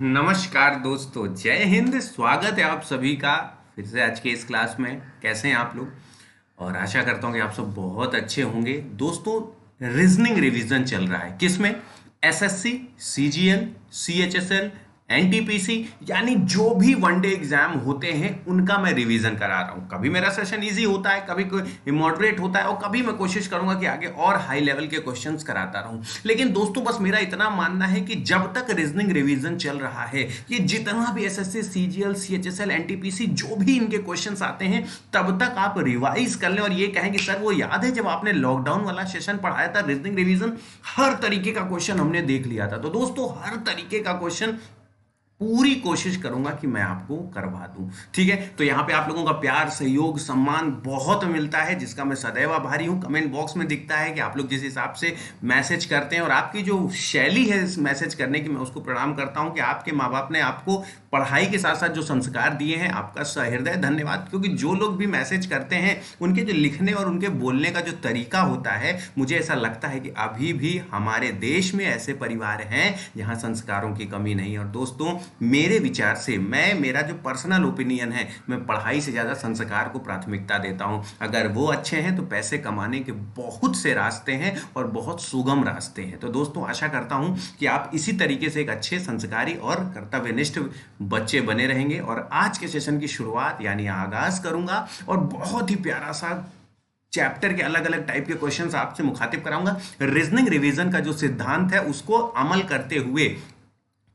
नमस्कार दोस्तों, जय हिंद। स्वागत है आप सभी का फिर से आज के इस क्लास में। कैसे हैं आप लोग? और आशा करता हूँ कि आप सब बहुत अच्छे होंगे। दोस्तों, रीजनिंग रिवीजन चल रहा है किसमें? एसएससी, सीजीएल, सीएचएसएल, एनटीपीसी, यानी जो भी वनडे एग्जाम होते हैं उनका मैं रिवीजन करा रहा हूँ। कभी मेरा सेशन इजी होता है, कभी कोई मॉडरेट होता है, और कभी मैं कोशिश करूंगा कि आगे और हाई लेवल के क्वेश्चंस कराता रहूं। लेकिन दोस्तों, बस मेरा इतना मानना है कि जब तक रीजनिंग रिवीजन चल रहा है, ये जितना भी एसएससी, सीजीएल, सीएचएसएल, एनटीपीसी जो भी इनके क्वेश्चंस आते हैं, तब तक आप रिवाइज कर लें और ये कहें कि सर वो याद है जब आपने लॉकडाउन वाला सेशन पढ़ाया था रीजनिंग रिवीजन, हर तरीके का क्वेश्चन हमने देख लिया था। तो दोस्तों, हर तरीके का क्वेश्चन पूरी कोशिश करूंगा कि मैं आपको करवा दूं। ठीक है, तो यहां पे आप लोगों का प्यार, सहयोग, सम्मान बहुत मिलता है, जिसका मैं सदैव आभारी हूं। कमेंट बॉक्स में दिखता है कि आप लोग जिस हिसाब से मैसेज करते हैं और आपकी जो शैली है इस मैसेज करने की, मैं उसको प्रणाम करता हूं कि आपके माँ बाप ने आपको पढ़ाई के साथ साथ जो संस्कार दिए हैं, आपका सहृदय धन्यवाद। क्योंकि जो लोग भी मैसेज करते हैं, उनके जो लिखने और उनके बोलने का जो तरीका होता है, मुझे ऐसा लगता है कि अभी भी हमारे देश में ऐसे परिवार हैं जहां संस्कारों की कमी नहीं है। और दोस्तों, मेरे विचार से, मेरा जो पर्सनल ओपिनियन है, मैं पढ़ाई से ज़्यादा संस्कार को प्राथमिकता देता हूं। अगर वो अच्छे हैं तो पैसे कमाने के बहुत से रास्ते हैं और बहुत सुगम रास्ते हैं। तो दोस्तों, आशा करता हूं कि आप इसी तरीके से एक अच्छे संस्कारी और कर्तव्यनिष्ठ बच्चे बने रहेंगे। और आज के सेशन की शुरुआत यानी आगाज करूंगा और बहुत ही प्यारा सा चैप्टर के अलग अलग टाइप के क्वेश्चंस आपसे मुखातिब कराऊंगा। रीजनिंग रिवीजन का जो सिद्धांत है उसको अमल करते हुए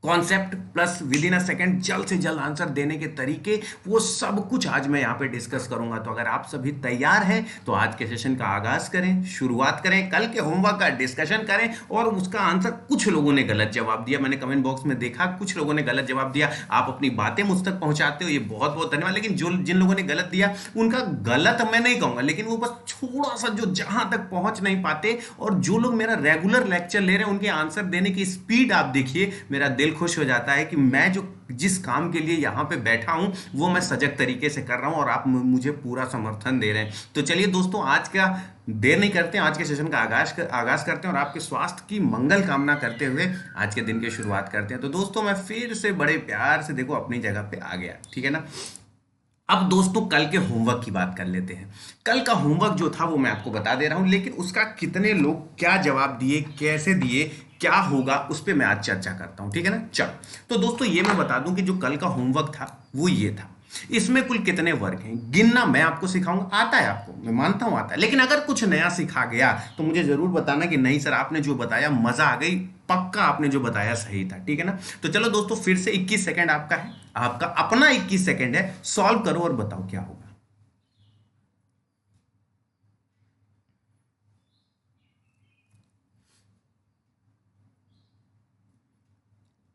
concept plus with in a second जल्द से जल्द आंसर देने के तरीके, वो सब कुछ आज मैं यहाँ पे डिस्कस करूंगा। तो अगर आप सभी तैयार हैं तो आज के सेशन का आगाज करें, शुरुआत करें, कल के होमवर्क का डिस्कशन करें। और उसका आंसर कुछ लोगों ने गलत जवाब दिया, मैंने कमेंट बॉक्स में देखा, कुछ लोगों ने गलत जवाब दिया। आप अपनी बातें मुझ तक पहुंचाते हो, ये बहुत बहुत धन्यवाद। लेकिन जो जिन लोगों ने गलत दिया, उनका गलत मैं नहीं कहूंगा, लेकिन वो बस थोड़ा सा जो जहां तक पहुंच नहीं पाते। और जो लोग मेरा रेगुलर लेक्चर ले रहे हैं, उनके आंसर देने की स्पीड आप देखिए, मेरा दिल खुश हो जाता है कि मैं जो जिस काम के लिए यहां पे बैठा हूं वो मैं सजग तरीके से कर रहा हूं और आप मुझे पूरा समर्थन दे रहे हैं। तो चलिए दोस्तों, आज का देर नहीं करते हैं, आज के सेशन का आगाज करते हैं और आपके स्वास्थ्य की मंगल कामना करते हुए आज के दिन की शुरुआत करते हैं। तो दोस्तों, मैं फिर से बड़े प्यार से देखो अपनी जगह पे आ गया, ठीक है ना। अब दोस्तों, कल के होमवर्क की बात कर लेते हैं। कल का होमवर्क जो था वो मैं आपको बता दे रहा हूं, लेकिन उसका कितने लोग क्या जवाब दिए, कैसे दिए, क्या होगा, उस पर मैं आज चर्चा करता हूं, ठीक है ना। चल, तो दोस्तों ये मैं बता दूं कि जो कल का होमवर्क था वो ये था। इसमें कुल कितने वर्ग हैं गिनना मैं आपको सिखाऊंगा। आता है आपको, मैं मानता हूं आता है, लेकिन अगर कुछ नया सिखा गया तो मुझे जरूर बताना कि नहीं सर, आपने जो बताया मजा आ गई, पक्का आपने जो बताया सही था, ठीक है ना। तो चलो दोस्तों, फिर से 21 सेकंड आपका है, आपका अपना 21 सेकंड है। सॉल्व करो और बताओ क्या होगा।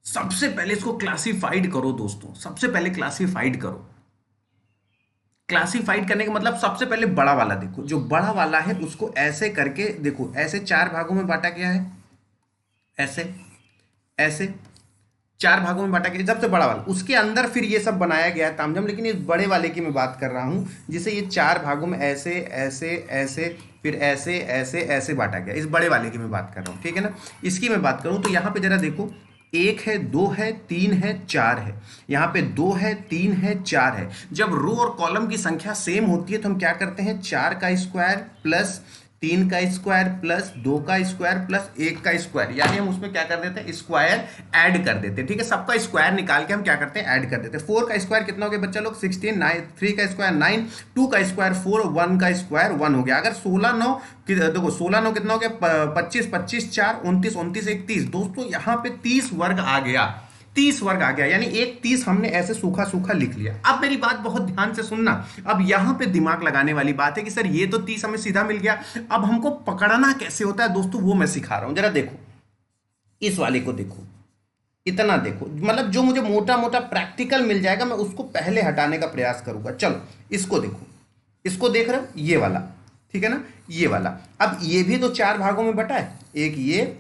सबसे पहले इसको क्लासिफाइड करो दोस्तों, सबसे पहले क्लासिफाइड करो। क्लासिफाइड करने का मतलब, सबसे पहले बड़ा वाला देखो, जो बड़ा वाला है उसको ऐसे करके देखो, ऐसे चार भागों में बांटा गया है, ऐसे ऐसे चार भागों में बांटा गया, सबसे बड़ा वाला, उसके अंदर फिर ये सब बनाया गया है तामझाम। लेकिन इस बड़े वाले की मैं बात कर रहा हूं, जिसे ये चार भागों में ऐसे ऐसे ऐसे फिर ऐसे ऐसे ऐसे बांटा गया, इस बड़े वाले की मैं बात कर रहा हूं, ठीक है ना। इसकी मैं बात करूं तो यहां पे जरा देखो, एक है, दो है, तीन है, चार है। यहाँ पे दो है, तीन है, चार है। जब रो और कॉलम की संख्या सेम होती है तो हम क्या करते हैं, चार का स्क्वायर प्लस तीन का स्क्वायर प्लस दो का स्क्वायर प्लस एक का स्क्वायर, यानी हम उसमें क्या कर देते हैं, स्क्वायर ऐड कर देते हैं, ठीक है। सबका स्क्वायर निकाल के हम क्या करते हैं, ऐड कर देते हैं। फोर का स्क्वायर कितना हो गया बच्चा लोग, 16, नाइन, थ्री का स्क्वायर 9, टू का स्क्वायर 4, वन का स्क्वायर 1 हो गया। अगर 16 9 देखो, 16 9 कितना हो गया, 25, 25 4 29, 29 1 30। दोस्तों, यहाँ पे 30 वर्ग आ गया, 30 वर्ग आ गया, यानी एक 30 हमने ऐसे सूखा सूखा लिख लिया। अब मेरी बात बहुत ध्यान से सुनना, अब यहां पे दिमाग लगाने वाली बात है कि सर ये तो 30 हमें सीधा मिल गया, अब हमको पकड़ना कैसे होता है दोस्तों, वो मैं सिखा रहा हूं। जरा देखो, इस वाले को देखो, इतना देखो, मतलब जो मुझे मोटा मोटा प्रैक्टिकल मिल जाएगा मैं उसको पहले हटाने का प्रयास करूंगा। चलो इसको देखो, इसको देख रहे हो, ये वाला, ठीक है ना, ये वाला। अब ये भी तो चार भागों में बटा है, एक ये,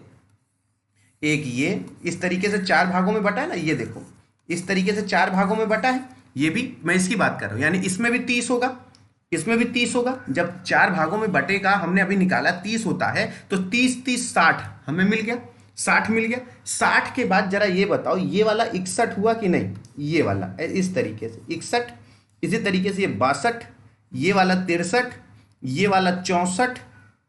एक ये, इस तरीके से चार भागों में बटा है ना, ये देखो, इस तरीके से चार भागों में बटा है। ये भी मैं इसकी बात कर रहा हूं, यानी इसमें भी 30 होगा, इसमें भी 30 होगा। जब चार भागों में बटेगा, हमने अभी निकाला 30 होता है, तो 30 30 60 हमें मिल गया। 60 मिल गया। 60 के बाद जरा ये बताओ, ये वाला 61 हुआ कि नहीं, ये वाला इस तरीके से 61, इसी तरीके से ये 62, ये वाला 63, ये वाला 64,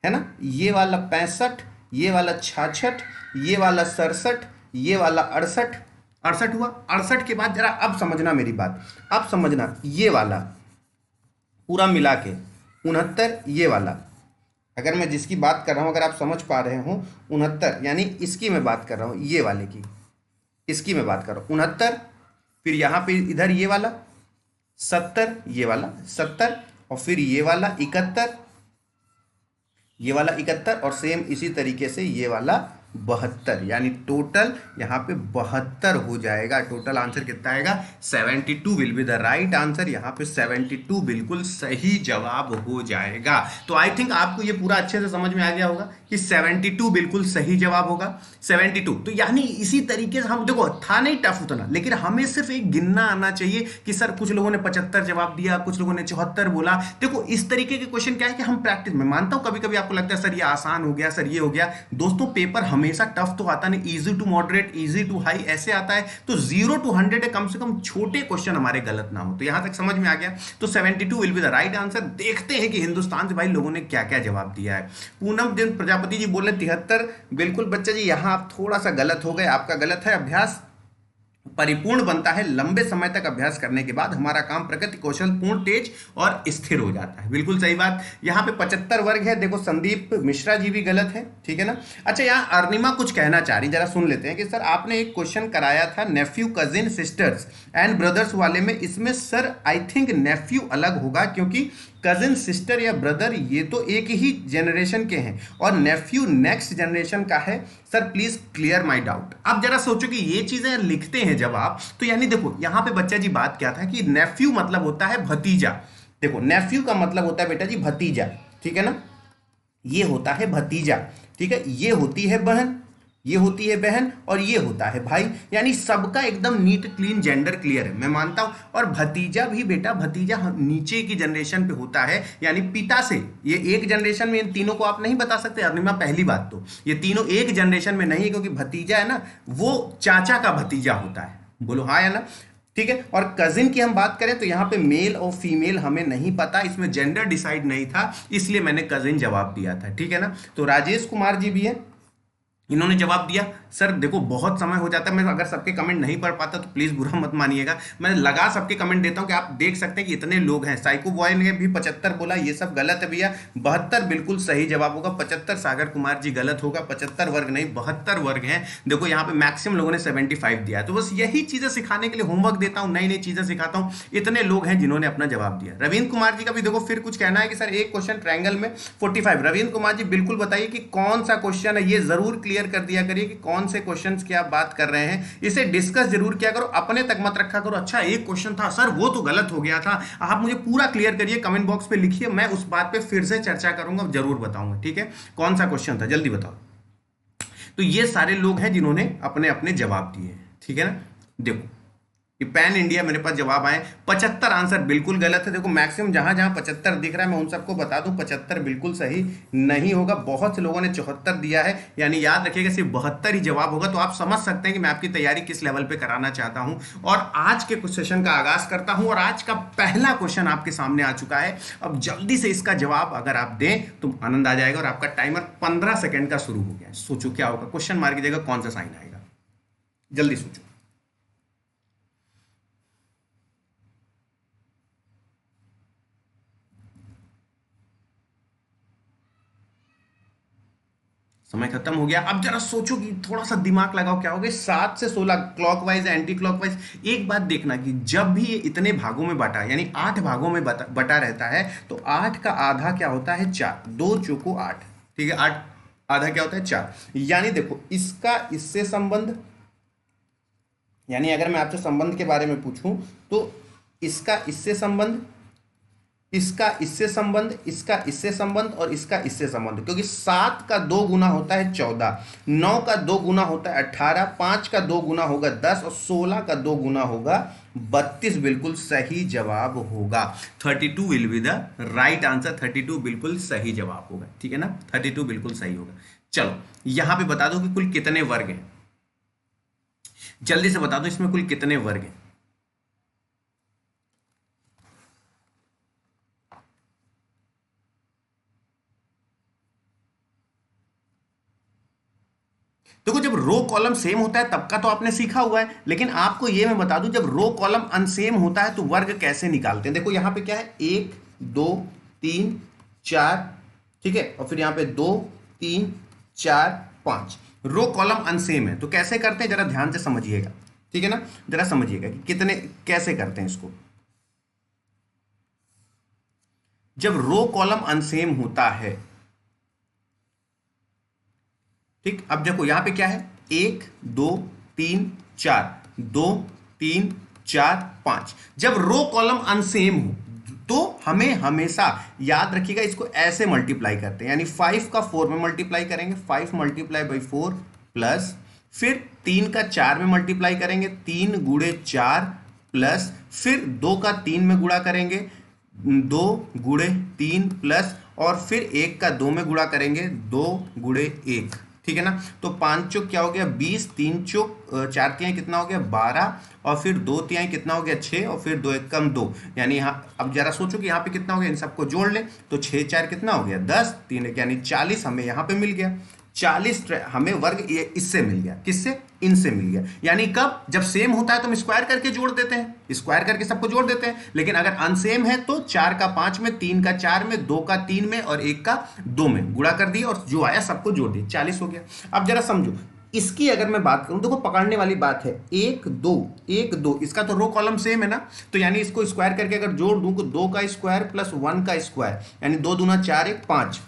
है ना, ये वाला 65, ये वाला 66, ये वाला 67, ये वाला 68, 68 हुआ। 68 के बाद जरा अब समझना मेरी बात, अब समझना, ये वाला पूरा मिला के 69, ये वाला, अगर मैं जिसकी बात कर रहा हूँ अगर आप समझ पा रहे हो, 69 यानी इसकी मैं बात कर रहा हूँ, ये वाले की, इसकी मैं बात कर रहा हूँ 69, फिर यहाँ पे इधर ये वाला 70, ये वाला 70, और फिर ये वाला 71, ये वाला 71, और सेम इसी तरीके से ये वाला 72, यानी टोटल यहाँ पे 72 हो जाएगा। टोटल आंसर कितना आएगा, 72 will be the right answer. यहाँ पे 72 बिल्कुल सही जवाब हो जाएगा। तो आई थिंक आपको ये पूरा अच्छे से समझ में आ गया होगा कि 72 बिल्कुल सही जवाब होगा। 72 तो यानी इसी तरीके से हम देखो, था नहीं टफ उतना, लेकिन हमें सिर्फ एक गिनना आना चाहिए कि सर कुछ लोगों ने 75 जवाब दिया, कुछ लोगों ने 74 बोला। देखो इस तरीके के क्वेश्चन क्या है कि हम प्रैक्टिस में, मानता हूं कभी कभी आपको लगता है सर ये आसान हो गया, सर ये हो गया। दोस्तों पेपर हमेशा टफ तो आता नहीं, easy to moderate, easy to high ऐसे आता है। तो 0 to 100 कम से कम छोटे क्वेश्चन हमारे गलत ना हो। तो यहां तक समझ में आ गया। तो 72 will be the right answer. देखते हैं कि हिंदुस्तान से भाई लोगों ने क्या क्या जवाब दिया है। पूनम दिन प्रजापति जी बोले 73, बिल्कुल बच्चा जी यहां आप थोड़ा सा गलत हो गए, आपका गलत है। अभ्यास परिपूर्ण बनता है लंबे समय तक अभ्यास करने के बाद, हमारा काम प्रगति कौशल पूर्ण, तेज और स्थिर हो जाता है। बिल्कुल सही बात। यहाँ पे 75 वर्ग है। देखो संदीप मिश्रा जी भी गलत है, ठीक है ना। अच्छा यहाँ अरुणिमा कुछ कहना चाह रही, जरा सुन लेते हैं कि सर आपने एक क्वेश्चन कराया था nephew cousin sisters and brothers वाले में, इसमें सर आई थिंक नेफ्यू अलग होगा क्योंकि कजिन सिस्टर या ब्रदर ये तो एक ही जनरेशन के हैं और नेफ्यू नेक्स्ट जनरेशन का है। Sir please clear my doubt. अब जरा सोचो कि ये चीजें लिखते हैं जब आप, तो यानी देखो यहां पे बच्चा जी बात क्या था कि नेफ्यू मतलब होता है भतीजा। देखो नेफ्यू का मतलब होता है बेटा जी भतीजा, ठीक है ना, ये होता है भतीजा, ठीक है। ये होती है बहन, ये होती है बहन, और ये होता है भाई, यानी सबका एकदम नीट क्लीन जेंडर क्लियर है, मैं मानता हूं। और भतीजा भी बेटा, भतीजा नीचे की जनरेशन पे होता है, यानी पिता से। ये एक जनरेशन में इन तीनों को आप नहीं बता सकते अरुणिमा, पहली बात तो ये तीनों एक जनरेशन में नहीं है, क्योंकि भतीजा है ना वो चाचा का भतीजा होता है। बोलो हाँ या ना, ठीक है। और कजिन की हम बात करें तो यहाँ पे मेल और फीमेल हमें नहीं पता, इसमें जेंडर डिसाइड नहीं था, इसलिए मैंने कजिन जवाब दिया था, ठीक है ना। तो राजेश कुमार जी भी है, इन्होंने जवाब दिया। सर देखो बहुत समय हो जाता है, मैं अगर सबके कमेंट नहीं पढ़ पाता तो प्लीज बुरा मत मानिएगा, मैं लगा सबके कमेंट देता हूं कि आप देख सकते हैं कि इतने लोग हैं। साइको बॉय ने भी 75 बोला, ये सब गलत है भैया। 72 बिल्कुल सही जवाब होगा। 75 सागर कुमार जी गलत होगा, 75 वर्ग नहीं 72 वर्ग हैं। देखो यहाँ पे मैक्सिमम लोगों ने 75 दिया है। तो बस यही चीजें सिखाने के लिए होमवर्क देता हूँ, नई नई चीजें सिखाता हूँ। इतने लोग हैं जिन्होंने अपना जवाब दिया। रविंद्र कुमार जी का भी देखो फिर कुछ कहना है कि सर एक क्वेश्चन ट्रायंगल में 45। रविंद्र कुमार जी बिल्कुल बताइए कि कौन सा क्वेश्चन है, ये जरूर क्लियर कर दिया करिए कि कौन से क्वेश्चंस की आप बात कर रहे हैं, इसे डिस्कस जरूर किया करो, अपने तक मत रखा करो। अच्छा एक क्वेश्चन था सर वो तो गलत हो गया था, आप मुझे पूरा क्लियर करिए, कमेंट बॉक्स पे लिखिए, मैं उस बात पे फिर से चर्चा करूंगा, जरूर बताऊंगा, ठीक है। कौन सा क्वेश्चन था जल्दी बताओ। तो ये सारे लोग हैं जिन्होंने अपने अपने जवाब दिए, ठीक है ना। देखो पैन इंडिया मेरे पास जवाब आए 75 आंसर बिल्कुल गलत है। देखो मैक्सिमम जहां जहां 75 दिख रहा है मैं उन सबको बता दूं 75 बिल्कुल सही नहीं होगा। बहुत से लोगों ने 74 दिया है, यानी याद रखिएगा सिर्फ 72 ही जवाब होगा। तो आप समझ सकते हैं कि मैं आपकी तैयारी किस लेवल पे कराना चाहता हूं। और आज के कुछ सेशन का आगाज करता हूं और आज का पहला क्वेश्चन आपके सामने आ चुका है। अब जल्दी से इसका जवाब अगर आप दें तो आनंद आ जाएगा। और आपका टाइमर 15 सेकेंड का शुरू हो गया है। सोचो क्या होगा, क्वेश्चन मार्क की जगह कौन सा साइन आएगा, जल्दी सोचो। समय खत्म हो गया। अब जरा सोचो कि थोड़ा सा दिमाग लगाओ क्या होगा। 7 से 16 क्लॉकवाइज एंटी क्लॉकवाइज। एक बात देखना कि जब भी ये इतने भागों में बटा यानी 8 भागों में बटा रहता है तो 8 का आधा क्या होता है 4, 2 चौको 8, ठीक है। 8 आधा क्या होता है 4। यानी देखो इसका इससे संबंध, यानी अगर मैं आपसे संबंध के बारे में पूछूं तो इसका इससे संबंध, इसका इससे संबंध, इसका इससे संबंध और इसका इससे संबंध, क्योंकि 7 का 2 गुना होता है 14, 9 का 2 गुना होता है 18, 5 का 2 गुना होगा 10 और 16 का 2 गुना होगा 32। बिल्कुल सही जवाब होगा। 32 will be the right answer. 32 बिल्कुल सही जवाब होगा, ठीक है ना। 32 बिल्कुल सही होगा। चलो यहां पे बता दो कि कुल कितने वर्ग हैं, जल्दी से बता दो इसमें कुल कितने वर्ग हैं। देखो जब रो कॉलम सेम होता है तब का तो आपने सीखा हुआ है, लेकिन आपको ये मैं बता दूं जब रो कॉलम अनसेम होता है तो वर्ग कैसे निकालते हैं। देखो यहां पे क्या है, 1 2 3 4, ठीक है, और फिर यहां पे 2 3 4 5। रो कॉलम अनसेम है तो कैसे करते हैं जरा ध्यान से समझिएगा, ठीक है ना, जरा समझिएगा कि कितने कैसे करते हैं इसको। जब रो कॉलम अनसेम होता है, ठीक, अब देखो यहां पे क्या है, 1 2 3 4, 2 3 4 5। जब रो कॉलम अनसेम हो तो हमें हमेशा याद रखिएगा इसको ऐसे मल्टीप्लाई करते हैं, यानी 5 का 4 में मल्टीप्लाई करेंगे, 5 मल्टीप्लाई बाई 4 प्लस, फिर 3 का 4 में मल्टीप्लाई करेंगे, 3 गुणे 4 प्लस, फिर 2 का 3 में गुणा करेंगे, 2 गुणे 3 प्लस, और फिर 1 का 2 में गुणा करेंगे, 2 गुणे 1, ठीक है ना। तो 5 चौक क्या हो गया 20, 3 चौक 4 तिहाई कितना हो गया 12, और फिर 2 तिहाई कितना हो गया 6, और फिर 2 एकम 2, यानी यहाँ अब जरा सोचो कि यहाँ पे कितना हो गया, इन सबको जोड़ ले तो 6 4 कितना हो गया 10, 3 यानी 40 हमें यहाँ पे मिल गया। 40 हमें वर्ग ये इससे मिल गया, किससे, इनसे मिल गया। यानी कब, जब सेम होता है तो हम स्क्वायर करके जोड़ देते हैं, स्क्वायर करके सबको जोड़ देते हैं, लेकिन अगर अनसेम है तो 4 का 5 में, 3 का 4 में, 2 का 3 में और 1 का 2 में गुणा कर दिया और जो आया सबको जोड़ दिया, 40 हो गया। अब जरा समझो इसकी अगर मैं बात करूं, देखो पकड़ने वाली बात है, 1 2 इसका तो रो कॉलम सेम है ना, तो यानी इसको स्क्वायर करके अगर जोड़ दूं तो 2 का स्क्वायर प्लस 1 का स्क्वायर, यानी 2 दूना 4 1 5,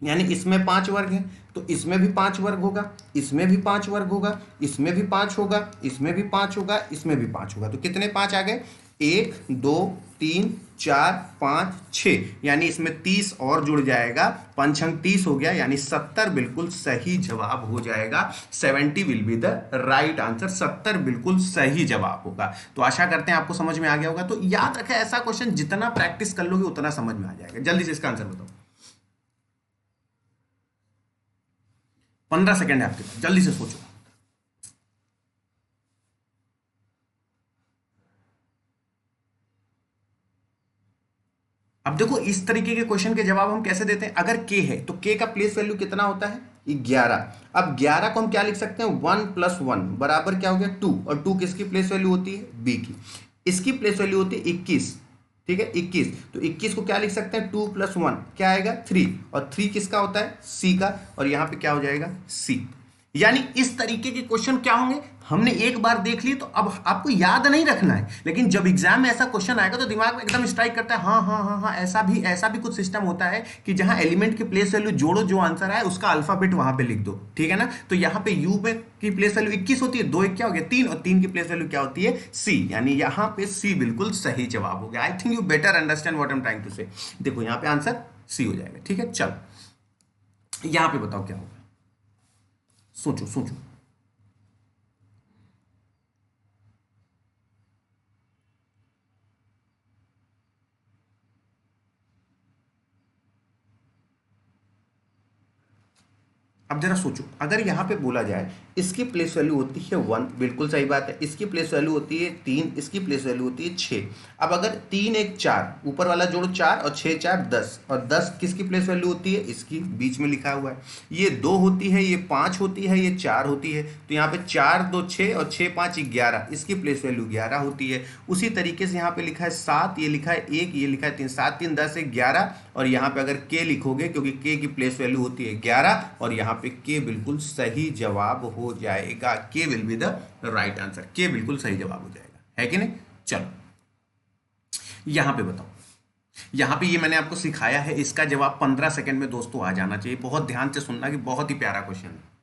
यानी इसमें 5 वर्ग है तो इसमें भी 5 वर्ग होगा, इसमें भी 5 वर्ग होगा, इसमें भी 5 होगा, इसमें भी 5 होगा, इसमें भी 5 होगा। तो कितने 5 आ गए, 1 2 3 4 5 6, यानी इसमें 30 और जुड़ जाएगा, 5 6 30 हो गया, यानी 70 बिल्कुल सही जवाब हो जाएगा। 70 will be the right answer, 70 बिल्कुल सही जवाब होगा। तो आशा करते हैं आपको समझ में आ गया होगा। तो याद रखें ऐसा क्वेश्चन जितना प्रैक्टिस कर लोगे उतना समझ में आ जाएगा। जल्दी से इसका आंसर बताओ, 15 सेकेंड है आपके पास, जल्दी से सोचो। अब देखो इस तरीके के क्वेश्चन के जवाब हम कैसे देते हैं, अगर के है तो के का प्लेस वैल्यू कितना होता है 11। अब 11 को हम क्या लिख सकते हैं, 1 + 1 बराबर क्या हो गया 2, और 2 किसकी प्लेस वैल्यू होती है बी की, इसकी प्लेस वैल्यू होती है 21, ठीक है 21, तो 21 को क्या लिख सकते हैं 2 + 1 क्या आएगा 3, और 3 किसका होता है सी का, और यहां पे क्या हो जाएगा सी। यानी इस तरीके के क्वेश्चन क्या होंगे, हमने एक बार देख लिए तो अब आपको याद नहीं रखना है, लेकिन जब एग्जाम में ऐसा क्वेश्चन आएगा तो दिमाग में एकदम स्ट्राइक करता है, हाँ हाँ हाँ हाँ, ऐसा भी कुछ सिस्टम होता है कि जहां एलिमेंट की प्लेस वैल्यू जोड़ो, जो आंसर आए उसका अल्फाबेट वहां पे लिख दो, ठीक है ना। तो यहाँ पे यू में की प्लेस वैल्यू 21 होती है, 2 1 क्या हो गया 3, और 3 की प्लेस वैल्यू क्या होती है सी, यानी यहाँ पे सी बिल्कुल सही जवाब हो गया। I think you better understand what I am trying to say. देखो यहाँ पे आंसर सी हो जाएगा, ठीक है। चलो यहाँ पे बताओ क्या होगा, सोचो सोचो। अब जरा सोचो, अगर यहाँ पे बोला जाए इसकी प्लेस वैल्यू होती है 1, बिल्कुल सही बात है, इसकी प्लेस वैल्यू होती है 3, इसकी प्लेस वैल्यू होती है 6। अब अगर 3 1 4 ऊपर वाला जोड़ो 4, और 6 4 10, और 10 किसकी प्लेस वैल्यू होती है इसकी, बीच में लिखा हुआ है, ये 2 होती है, ये 5 होती है, ये 4 होती है, तो यहाँ पे 4 2 6 और 6 5 11, इसकी प्लेस वैल्यू 11 होती है। उसी तरीके से यहाँ पे लिखा है 7, ये लिखा है 1, ये लिखा है 3, 7 3 10 1 11, और यहाँ पे अगर के लिखोगे क्योंकि के की प्लेस वैल्यू होती है 11, और यहाँ पे के बिल्कुल सही जवाब हो जाएगा, के will be the right answer, के बिल्कुल सही जवाब हो जाएगा, है कि नहीं। चलो यहां पे बताओ, यहां पे ये मैंने आपको सिखाया है, इसका जवाब 15 सेकंड में दोस्तों आ जाना चाहिए। बहुत ध्यान से सुनना कि बहुत ही प्यारा क्वेश्चन है।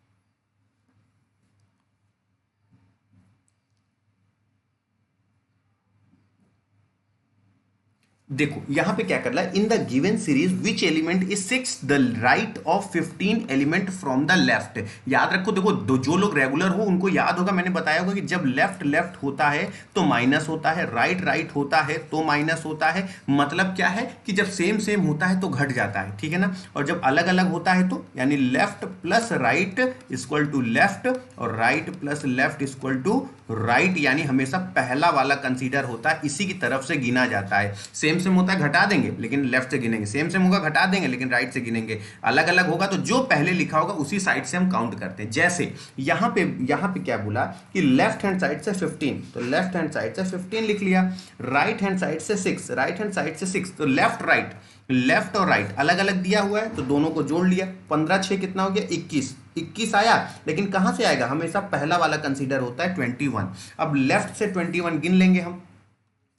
देखो यहां पे क्या कर रहा है, in the given series which element is 6 the right of 15 element from the left. याद रखो, देखो जो लोग रेगुलर हो उनको याद होगा, मैंने बताया होगा कि जब लेफ्ट लेफ्ट होता है तो माइनस होता है, राइट राइट होता है तो माइनस होता है। मतलब क्या है कि जब सेम सेम होता है तो घट जाता है, ठीक है ना। और जब अलग अलग होता है तो यानी left plus right equal to left और right plus left equal to right, यानी हमेशा पहला वाला कंसीडर होता है, इसी की तरफ से गिना जाता है। सेम सेम होता है घटा देंगे लेकिन लेफ्ट से गिनेंगे, सेम सेम होगा घटा देंगे लेकिन राइट से गिनेंगे, अलग अलग होगा तो जो पहले लिखा होगा उसी साइड से हम काउंट करते हैं। जैसे यहाँ पे क्या बोला कि लेफ्ट हैंड साइड से 15, तो लेफ्ट हैंड साइड से 15 लिख लिया, राइट हैंड साइड से 6, राइट हैंड साइड से 6, तो लेफ्ट राइट, लेफ्ट और राइट अलग अलग दिया हुआ है तो दोनों को जोड़ लिया, 15 6 कितना हो गया 21, 21 आया। लेकिन कहां से आएगा, हमेशा पहला वाला कंसीडर होता है 21। अब लेफ्ट से 21 गिन लेंगे हम,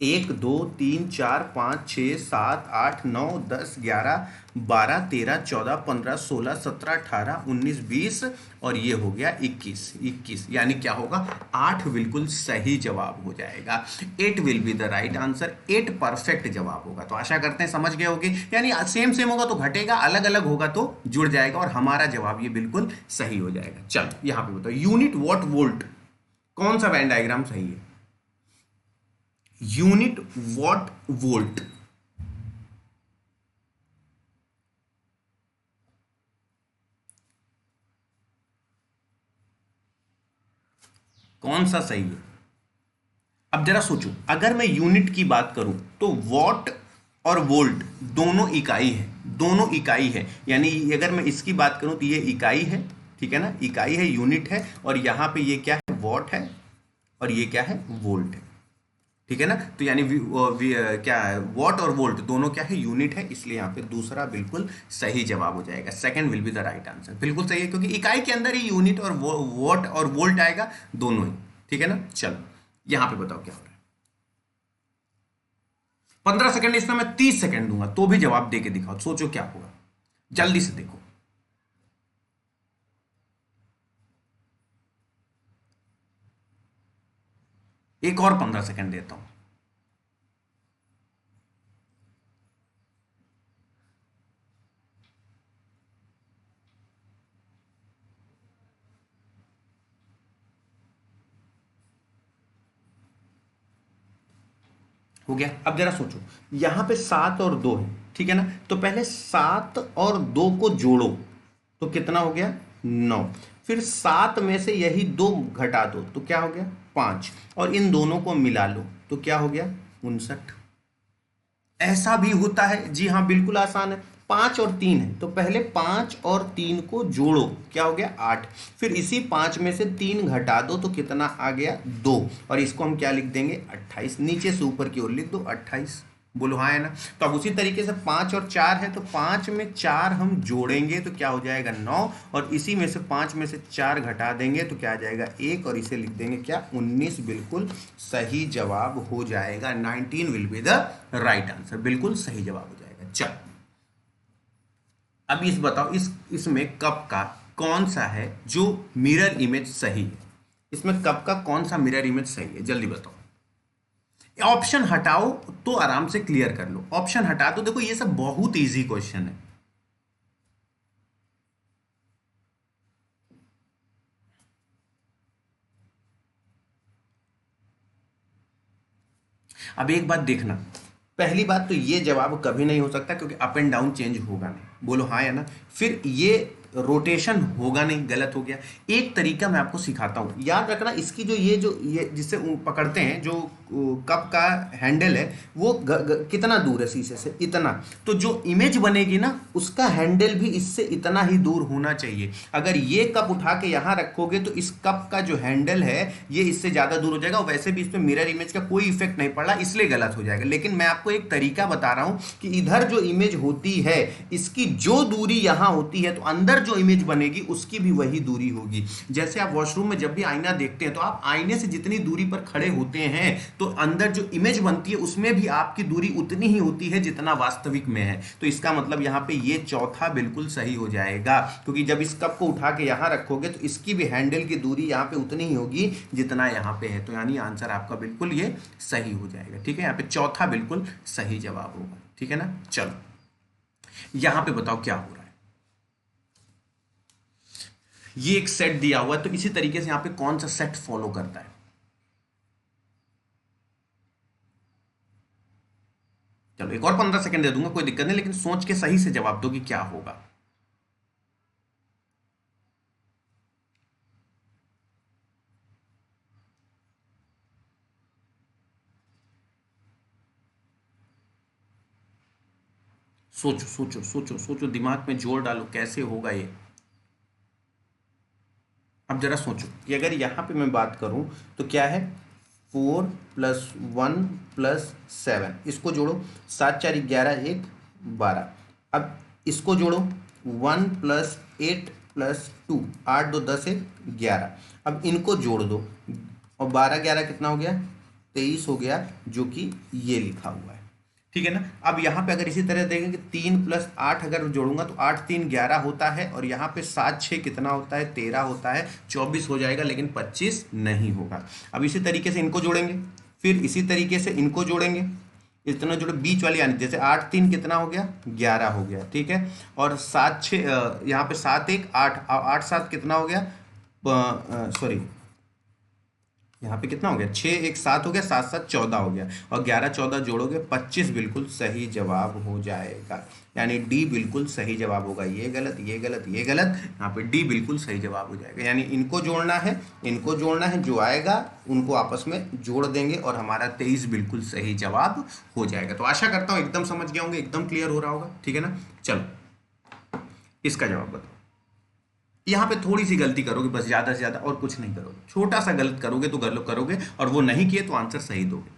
1 2 3 4 5 6 7 8 9 10 11 12 13 14 15 16 17 18 19 20 और ये हो गया 21, यानी क्या होगा 8 बिल्कुल सही जवाब हो जाएगा। 8 will be the right answer, 8 perfect जवाब होगा। तो आशा करते हैं समझ गए होगे, यानी सेम सेम होगा तो घटेगा, अलग अलग होगा तो जुड़ जाएगा और हमारा जवाब ये बिल्कुल सही हो जाएगा। चलो यहां पे बताओ, यूनिट वॉट वोल्ट, कौन सा वेन डायग्राम सही है। यूनिट वॉट वोल्ट, कौन सा सही है। अब जरा सोचो, अगर मैं यूनिट की बात करूं तो वॉट और वोल्ट दोनों इकाई है, दोनों इकाई है, यानी अगर मैं इसकी बात करूं तो ये इकाई है, ठीक है ना, इकाई है, यूनिट है, और यहां पे ये क्या है वॉट है और ये क्या है वोल्ट है, ठीक है ना। तो यानी क्या है वॉट और वोल्ट दोनों क्या है यूनिट है, इसलिए यहाँ पे दूसरा बिल्कुल सही जवाब हो जाएगा। Second will be the right answer, बिल्कुल सही है, क्योंकि इकाई के अंदर ही यूनिट और वॉट और वोल्ट आएगा, दोनों ही, ठीक है ना। चलो यहाँ पे बताओ क्या हो रहा है। 15 सेकंड, इसमें मैं 30 सेकंड दूंगा तो भी जवाब दे के दिखाओ, सोचो क्या होगा, जल्दी से देखो। एक और 15 सेकंड देता हूं। हो गया। अब जरा सोचो, यहां पे 7 और 2 है, ठीक है ना, तो पहले 7 और 2 को जोड़ो तो कितना हो गया 9, फिर 7 में से यही 2 घटा दो तो क्या हो गया 5, और इन दोनों को मिला लो तो क्या हो गया 59। ऐसा भी होता है, जी हाँ बिल्कुल आसान है। 5 और 3 है तो पहले 5 और 3 को जोड़ो, क्या हो गया 8, फिर इसी 5 में से 3 घटा दो तो कितना आ गया 2, और इसको हम क्या लिख देंगे 28, नीचे से ऊपर की ओर लिख दो 28, बोलो हाँ है ना। तो अब उसी तरीके से 5 और 4 है तो 5 में 4 हम जोड़ेंगे तो क्या हो जाएगा 9, और इसी में से 5 में से 4 घटा देंगे तो क्या आ जाएगा 1, और इसे लिख देंगे क्या 19, बिल्कुल सही जवाब हो जाएगा। 19 will be the right answer, बिल्कुल सही जवाब हो जाएगा। चलो अब इस बताओ, इसमें कप का कौन सा है जो मिरर इमेज सही है, इसमें कप का कौन सा मिरर इमेज सही है, जल्दी बताओ। ऑप्शन हटाओ तो आराम से क्लियर कर लो, ऑप्शन हटा दो, देखो ये सब बहुत इजी क्वेश्चन है। अब एक बात देखना, पहली बात तो ये जवाब कभी नहीं हो सकता क्योंकि अप एंड डाउन चेंज होगा नहीं, बोलो हाँ या ना। फिर ये रोटेशन होगा नहीं, गलत हो गया। एक तरीका मैं आपको सिखाता हूँ, याद रखना, इसकी जो ये जिससे पकड़ते हैं, जो कप का हैंडल है वो कितना दूर है शीशे से, इतना, तो जो इमेज बनेगी ना उसका हैंडल भी इससे इतना ही दूर होना चाहिए। अगर ये कप उठा के यहाँ रखोगे तो इस कप का जो हैंडल है ये इससे ज़्यादा दूर हो जाएगा, और वैसे भी इस पर मिरर इमेज का कोई इफेक्ट नहीं पड़ रहा, इसलिए गलत हो जाएगा। लेकिन मैं आपको एक तरीका बता रहा हूँ कि इधर जो इमेज होती है इसकी जो दूरी यहाँ होती है तो अंदर अंदर जो इमेज बनेगी उसकी भी वही दूरी होगी। जैसे आप वॉशरूम में जब भी आईना देखते हैं तो आप आईने से जितनी दूरी पर खड़े होते हैं तो अंदर जो इमेज बनती है उसमें भी आपकी दूरी उतनी ही होती है जितना वास्तविक में है। तो इसका मतलब यहाँ पे ये चौथा बिल्कुल सही हो जाएगा, क्योंकि जब इस कप को उठा के यहाँ रखोगे तो इसकी भी हैंडल की दूरी यहाँ पे उतनी ही होगी जितना यहाँ पे है। तो यानी आंसर आपका बिल्कुल ये सही हो जाएगा। ठीक है, यहाँ पे चौथा बिल्कुल सही जवाब होगा। ठीक है ना। चलो यहां पे बताओ क्या हो रहा है। ये एक सेट दिया हुआ है, तो इसी तरीके से यहां पे कौन सा सेट फॉलो करता है। चलो एक और 15 सेकंड दे दूंगा, कोई दिक्कत नहीं, लेकिन सोच के सही से जवाब दो कि क्या होगा। सोचो सोचो सोचो सोचो, दिमाग में जोर डालो, कैसे होगा ये। अब जरा सोचो कि अगर यहां पे मैं बात करूं तो क्या है, 4 + 1 + 7, इसको जोड़ो, 7 × 4 = 11, 1 12। अब इसको जोड़ो, 1 + 8 + 2, 8 2 10 1 11। अब इनको जोड़ दो और 12 11 कितना हो गया, 23 हो गया, जो कि ये लिखा हुआ है। ठीक है ना। अब यहाँ पे अगर इसी तरह देखेंगे 3 + 8 अगर जोड़ूंगा तो 8 3 11 होता है, और यहाँ पे 7 6 कितना होता है, 13 होता है, 24 हो जाएगा, लेकिन 25 नहीं होगा। अब इसी तरीके से इनको जोड़ेंगे, फिर इसी तरीके से इनको जोड़ेंगे, इतना जोड़े बीच वाली, यानी जैसे 8 3 कितना हो गया, 11 हो गया। ठीक है, और 7 6 यहाँ पे 7 1 8, 8 7 कितना हो गया, सॉरी यहाँ पे कितना हो गया, 6 1 7 हो गया, 7 7 14 हो गया, और 11 14 जोड़ोगे 25 बिल्कुल सही जवाब हो जाएगा। यानी डी बिल्कुल सही जवाब होगा। ये गलत, ये गलत, ये गलत, यहाँ पे डी बिल्कुल सही जवाब हो जाएगा। यानी इनको जोड़ना है, इनको जोड़ना है, जो आएगा उनको आपस में जोड़ देंगे और हमारा 23 बिल्कुल सही जवाब हो जाएगा। तो आशा करता हूँ एकदम समझ गए होंगे, एकदम क्लियर हो रहा होगा। ठीक है ना। चलो इसका जवाब बताओ। यहाँ पे थोड़ी सी गलती करोगे बस, ज्यादा से ज्यादा, और कुछ नहीं करोगे। छोटा सा गलत करोगे तो गलत करोगे, और वो नहीं किए तो आंसर सही दोगे।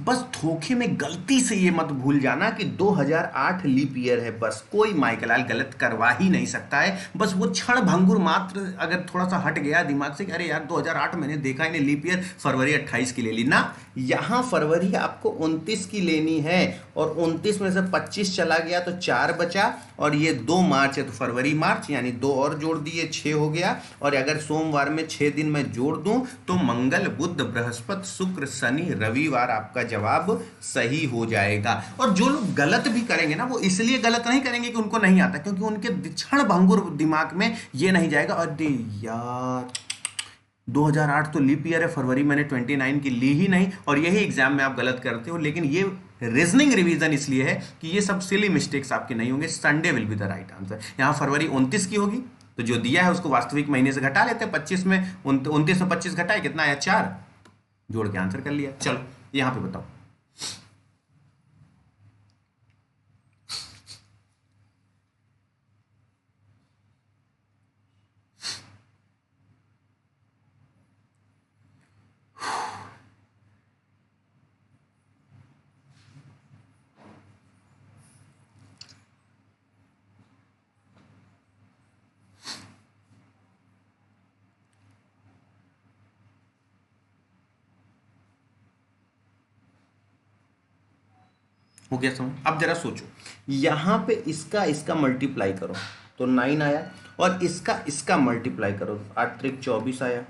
बस धोखे में गलती से ये मत भूल जाना कि 2008 लीप ईयर है। बस कोई माइकलाल गलत करवा ही नहीं सकता है। बस वो क्षण भंगुर मात्र अगर थोड़ा सा हट गया दिमाग से कि अरे यार 2008 मैंने देखा ही नहीं, लीप ईयर फरवरी 28 की ले ली ना। यहाँ फरवरी आपको 29 की लेनी है, और 29 में से 25 चला गया तो 4 बचा, और ये 2 मार्च है तो फरवरी मार्च, यानी 2 और जोड़ दिए 6 हो गया। और अगर सोमवार में 6 दिन मैं जोड़ दूं तो मंगल बुध बृहस्पति शुक्र शनि रविवार आपका जवाब सही हो जाएगा। और जो लोग गलत भी करेंगे ना, वो इसलिए गलत नहीं करेंगे कि उनको नहीं आता, क्योंकि उनके क्षण भंगुर दिमाग में ये नहीं जाएगा अरे यार 2008 तो लीप ईयर है, फरवरी मैंने 29 की ली ही नहीं, और यही एग्जाम में आप गलत करते हो। लेकिन ये रीजनिंग रिवीजन इसलिए है कि ये सब सिली मिस्टेक्स आपके नहीं होंगे। Sunday will be the right answer. यहाँ फरवरी 29 की होगी तो जो दिया है उसको वास्तविक महीने से घटा लेते हैं। 25 में 29 में 25 घटाए कितना आया, 4, जोड़ के आंसर कर लिया। चलो यहाँ पे बताओ। हो गया समझ। अब जरा सोचो, यहां पे इसका इसका मल्टीप्लाई करो तो 9 आया, और इसका मल्टीप्लाई करो 8 3 24 आया।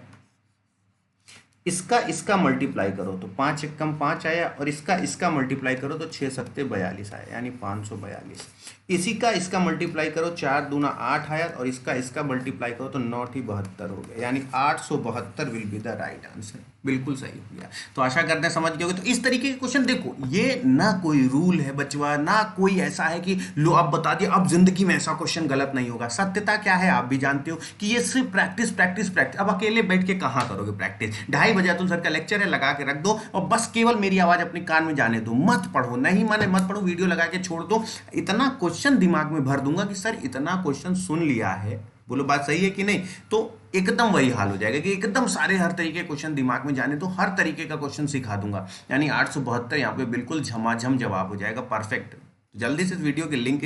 इसका मल्टीप्लाई करो तो 5 1 5 आया, और इसका मल्टीप्लाई करो तो 6 7 42 आया, यानी 542। इसी का इसका मल्टीप्लाई करो 4 दूना 8 आया, और इसका मल्टीप्लाई करो तो 9 72 हो गया, यानी 872 will be the right answer. बिल्कुल सही हो गया। तो आशा करते हैं समझ गए होगे। तो इस तरीके के क्वेश्चन देखो, ये ना कोई रूल है बचवा, ना कोई ऐसा है कि लो अब बता दिया अब जिंदगी में ऐसा क्वेश्चन गलत नहीं होगा। सत्यता क्या है आप भी जानते हो कि ये सिर्फ प्रैक्टिस प्रैक्टिस प्रैक्टिस। अब अकेले बैठ के कहाँ करोगे प्रैक्टिस। 2:30 बजे अतुल सर का लेक्चर है, लगा के रख दो और बस केवल मेरी आवाज अपने कान में जाने दो, मत पढ़ो, नहीं माने मत पढ़ो, वीडियो लगा के छोड़ दो। इतना क्वेश्चन दिमाग में भर दूंगा कि सर इतना क्वेश्चन सुन लिया है, बोलो बात सही है कि नहीं? तो एकदम वही हाल हो जाएगा कि एकदम सारे हर तरीके के क्वेश्चन दिमाग में जाने, तो हर तरीके का क्वेश्चन सिखा दूंगा, यानी 872 यहाँ पे बिल्कुल झमाझम जवाब हो जाएगा, परफेक्ट। जल्दी से इस वीडियो के लिंक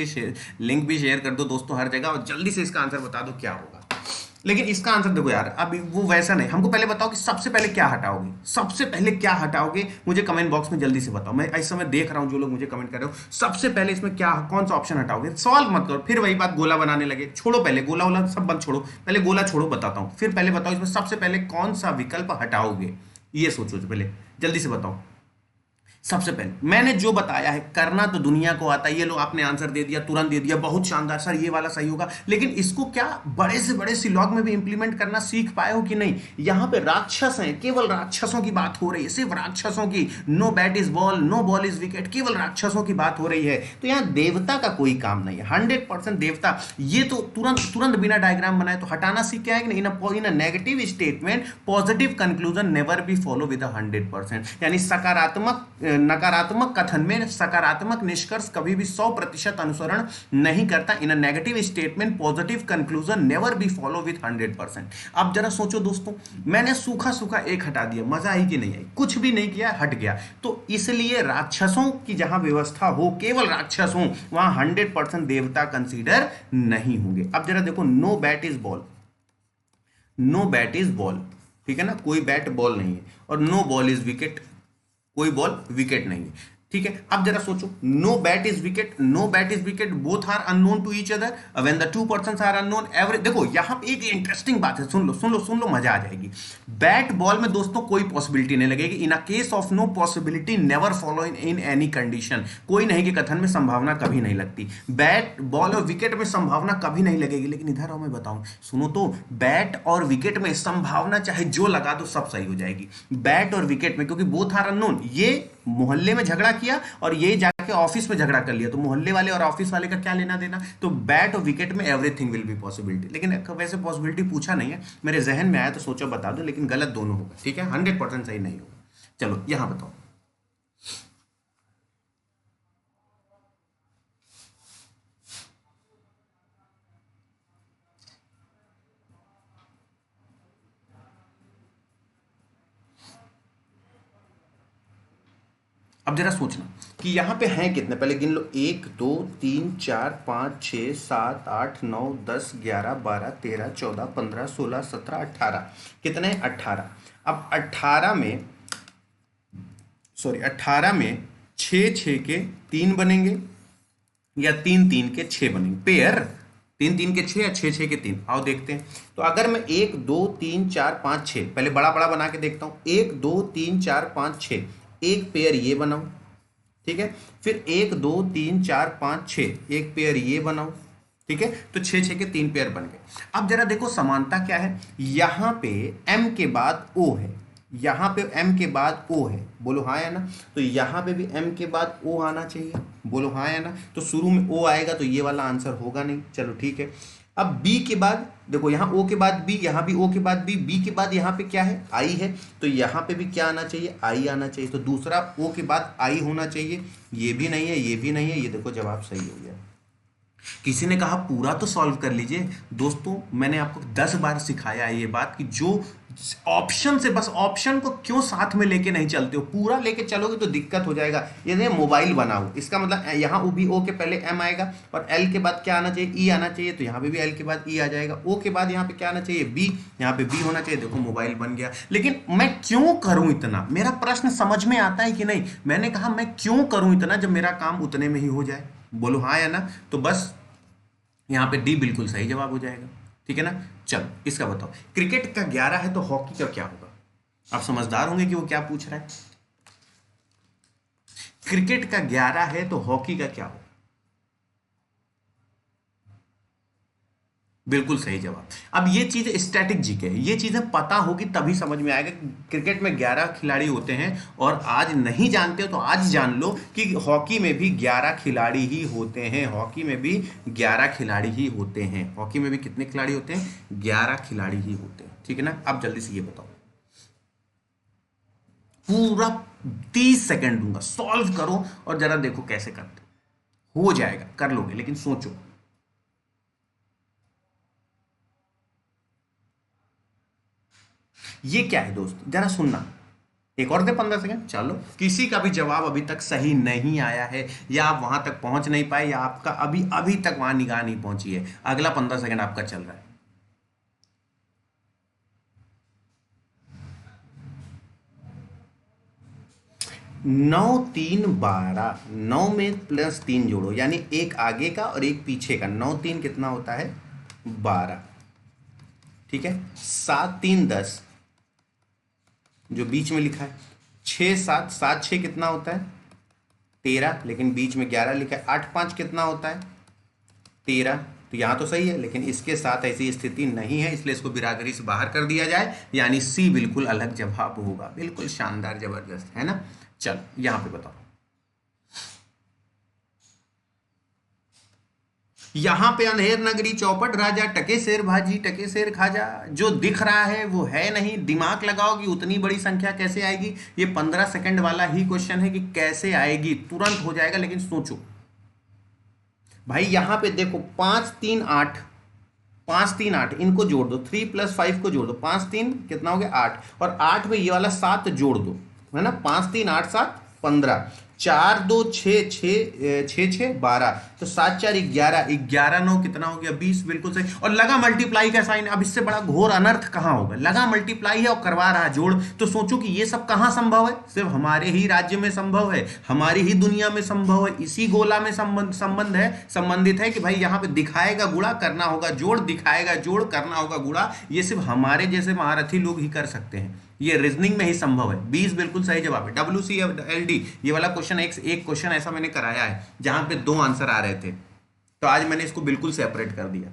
भी शेयर कर दो दोस्तों हर जगह, और जल्दी से इसका आंसर बता दो क्या होगा। लेकिन इसका आंसर देखो यार, अभी वो वैसा नहीं, हमको पहले बताओ कि सबसे पहले क्या हटाओगे, सबसे पहले क्या हटाओगे, मुझे कमेंट बॉक्स में जल्दी से बताओ। मैं इस समय देख रहा हूं जो लोग मुझे कमेंट कर रहे हो, सबसे पहले इसमें क्या, कौन सा ऑप्शन हटाओगे? सॉल्व मत करो, फिर वही बात गोला बनाने लगे, छोड़ो पहले गोला वोला सब बंद, छोड़ो पहले गोला छोड़ो, बताता हूं, फिर पहले बताओ इसमें सबसे पहले कौन सा विकल्प हटाओगे, ये सोचो पहले, जल्दी से बताओ। सबसे पहले मैंने जो बताया है, करना तो दुनिया को आता है, ये लो आपने आंसर दे दिया, तुरंत दे दिया, बहुत शानदार सर, ये वाला सही होगा, लेकिन इसको क्या बड़े से बड़े सिलॉग में भी इंप्लीमेंट करना सीख पाए हो कि नहीं? यहां पे राक्षस हैं, केवल राक्षसों की बात हो रही है, सिर्फ राक्षसों की, no bat is ball, no ball is wicket, केवल राक्षसों की बात हो रही है। तो यहां देवता का कोई काम नहीं है, 100% देवता, ये तो तुरंत तुरंत बिना डायग्राम बनाए तो हटाना सीख के आएंगे। In a negative statement positive conclusion never be follow with 100%, यानी सकारात्मक नकारात्मक कथन में सकारात्मक निष्कर्ष कभी भी 100% अनुसरण नहीं करता। In a negative statement positive conclusion never be follow with 100%। अब जरा सोचो दोस्तों, मैंने सूखा सूखा एक हटा दिया, मजा आई कि नहीं आई? कुछ भी नहीं किया, हट गया। तो इसलिए राक्षसों की जहां व्यवस्था हो, केवल राक्षस हो, वहां 100% देवता कंसीडर नहीं होंगे। अब जरा देखो, no bat is ball, no bat is ball, ठीक है ना, कोई बैट बॉल नहीं है, और नो बॉल इज विकेट, कोई बॉल विकेट नहीं है, ठीक है। अब जरा सोचो, no bat is wicket, no bat is wicket, both are unknown to each other, when the two persons are unknown every, देखो यहां पे एक इंटरेस्टिंग बात है, सुन लो सुन लो सुन लो, मजा आ जाएगी। बैट बॉल में दोस्तों कोई पॉसिबिलिटी नहीं लगेगी, in a case of no possibility never follow in any condition, कोई नहीं के कथन में संभावना कभी नहीं लगती। बैट बॉल और विकेट में संभावना कभी नहीं लगेगी, लेकिन इधर आओ मैं बताऊं, सुनो तो, बैट और विकेट में संभावना चाहे जो लगा दो सब सही हो जाएगी। बैट और विकेट में, क्योंकि बोथ आर अननोन, ये मोहल्ले में झगड़ा किया और ये जाके ऑफिस में झगड़ा कर लिया, तो मोहल्ले वाले और ऑफिस वाले का क्या लेना देना? तो बैट और विकेट में एवरीथिंग विल बी पॉसिबिलिटी, लेकिन वैसे पॉसिबिलिटी पूछा नहीं है, मेरे जहन में आया तो सोचा बता दो, लेकिन गलत दोनों होगा, ठीक है, 100% सही नहीं होगा। चलो यहां बताओ, अब जरा सोचना कि यहां पे हैं कितने, पहले गिन लो, 1 2 3 4 5 6 7 8 9 10 11 12 13 14 15 16 17 18, कितने? 18। अब 18 में, सॉरी 18 में 6 6 के 3 बनेंगे, या 3 3 के 6 बनेंगे, पेयर 3 3 के 6 या 6 6 के 3, आओ देखते हैं। तो अगर मैं 1 2 3 4 5 6, पहले बड़ा बड़ा बना के देखता हूं, 1 2 3 4 5 6, एक पेयर ये बनाऊं, ठीक है, फिर 1 2 3 4 5 6, एक पेयर ये बनाऊं, ठीक है, तो 6 6 के 3 पेयर बन गए। अब जरा देखो समानता क्या है, यहां पे m के बाद o है, यहां पे m के बाद o है, बोलो हाँ या ना? तो यहां पे भी m के बाद o आना चाहिए, बोलो हाँ या ना? तो शुरू में o आएगा तो ये वाला आंसर होगा नहीं, चलो ठीक है। अब b के बाद देखो, यहाँ o के बाद b, यहाँ भी o के बाद b के बाद यहाँ पे क्या है? i है, तो यहाँ पे भी क्या आना चाहिए? i आना चाहिए, तो दूसरा o के बाद i होना चाहिए, ये भी नहीं है, ये भी नहीं है, ये देखो जवाब सही हो गया। किसी ने कहा पूरा तो सॉल्व कर लीजिए, दोस्तों मैंने आपको 10 बार सिखाया है ये बात कि जो ऑप्शन से, बस ऑप्शन को क्यों साथ में लेके नहीं चलते हो, पूरा लेके चलोगे तो दिक्कत हो जाएगा। ये मोबाइल बनाओ, इसका मतलब यहाँ भी ओ के पहले एम आएगा, और एल के बाद क्या आना चाहिए? ई आना चाहिए, तो यहाँ पे भी एल के बाद ई आ जाएगा, ओ के बाद यहाँ पे क्या आना चाहिए? बी, यहाँ पे बी होना चाहिए, देखो मोबाइल बन गया। लेकिन मैं क्यों करूं इतना? मेरा प्रश्न समझ में आता है कि नहीं? मैंने कहा मैं क्यों करूं इतना जब मेरा काम उतने में ही हो जाए, बोलो हाँ या ना? तो बस यहाँ पे डी बिल्कुल सही जवाब हो जाएगा, ठीक है ना। चलो इसका बताओ, क्रिकेट का 11 है तो हॉकी का क्या होगा? आप समझदार होंगे कि वो क्या पूछ रहा है। क्रिकेट का 11 है तो हॉकी का क्या होगा? बिल्कुल सही जवाब। अब ये चीज स्टैटिक जीके है, ये चीजें पता होगी तभी समझ में आएगा। क्रिकेट में 11 खिलाड़ी होते हैं, और आज नहीं जानते हो तो आज जान लो कि हॉकी में भी 11 खिलाड़ी ही होते हैं, हॉकी में भी 11 खिलाड़ी ही होते हैं। हॉकी में भी कितने खिलाड़ी होते हैं? 11 खिलाड़ी ही होते हैं, ठीक है ना। अब जल्दी से ये बताओ, पूरा 30 सेकेंड दूंगा, सॉल्व करो और जरा देखो कैसे करते हो जाएगा, कर लोगे, लेकिन सोचो। ये क्या है दोस्त, जरा सुनना, एक और दे 15 सेकंड। चलो, किसी का भी जवाब अभी तक सही नहीं आया है, या आप वहां तक पहुंच नहीं पाए, या आपका अभी अभी तक वहां निगाह नहीं पहुंची है। अगला 15 सेकंड आपका चल रहा है। 9 3 12, 9 में +3 जोड़ो, यानी एक आगे का और एक पीछे का, 9 3 कितना होता है 12, ठीक है। 7 3 10 जो बीच में लिखा है, 6 7 7 6 कितना होता है 13, लेकिन बीच में 11 लिखा है। 8 5 कितना होता है 13, तो यहाँ तो सही है, लेकिन इसके साथ ऐसी स्थिति नहीं है, इसलिए इसको बिरादरी से बाहर कर दिया जाए, यानी सी बिल्कुल अलग जवाब होगा। बिल्कुल शानदार, जबरदस्त है ना। चलो यहाँ पे बताओ, यहां पे अंधेर नगरी चौपट राजा, टके शेर भाजी टके शेर खाजा, जो दिख रहा है वो है नहीं, दिमाग लगाओगी उतनी बड़ी संख्या कैसे आएगी। ये 15 सेकंड वाला ही क्वेश्चन है कि कैसे आएगी, तुरंत हो जाएगा, लेकिन सोचो भाई। यहां पे देखो 5 3 8, 5 3 8 इनको जोड़ दो, 3 + 5 को जोड़ दो, 5 3 कितना हो गया 8, और 8 में ये वाला 7 जोड़ दो, है ना। 5 3 8 7 15, 4 2 6 6 6 6 12, तो 7 4 11, 11 9 कितना हो गया 20, बिल्कुल सही। और लगा मल्टीप्लाई का साइन, अब इससे बड़ा घोर अनर्थ कहां होगा। लगा मल्टीप्लाई है और करवा रहा जोड़, तो सोचो कि ये सब कहां संभव है, सिर्फ हमारे ही राज्य में संभव है, हमारी ही दुनिया में संभव है, इसी गोला में संबंध है, संबंधित है कि भाई यहाँ पे दिखाएगा गुणा करना होगा जोड़, दिखाएगा जोड़ करना होगा गुणा। ये सिर्फ हमारे जैसे महारथी लोग ही कर सकते हैं, ये रीजनिंग में ही संभव है। 20 बिल्कुल सही जवाब है। WCLD ये वाला क्वेश्चन, एक क्वेश्चन ऐसा मैंने कराया है जहां पे 2 आंसर आ रहे थे, तो आज मैंने इसको बिल्कुल सेपरेट कर दिया।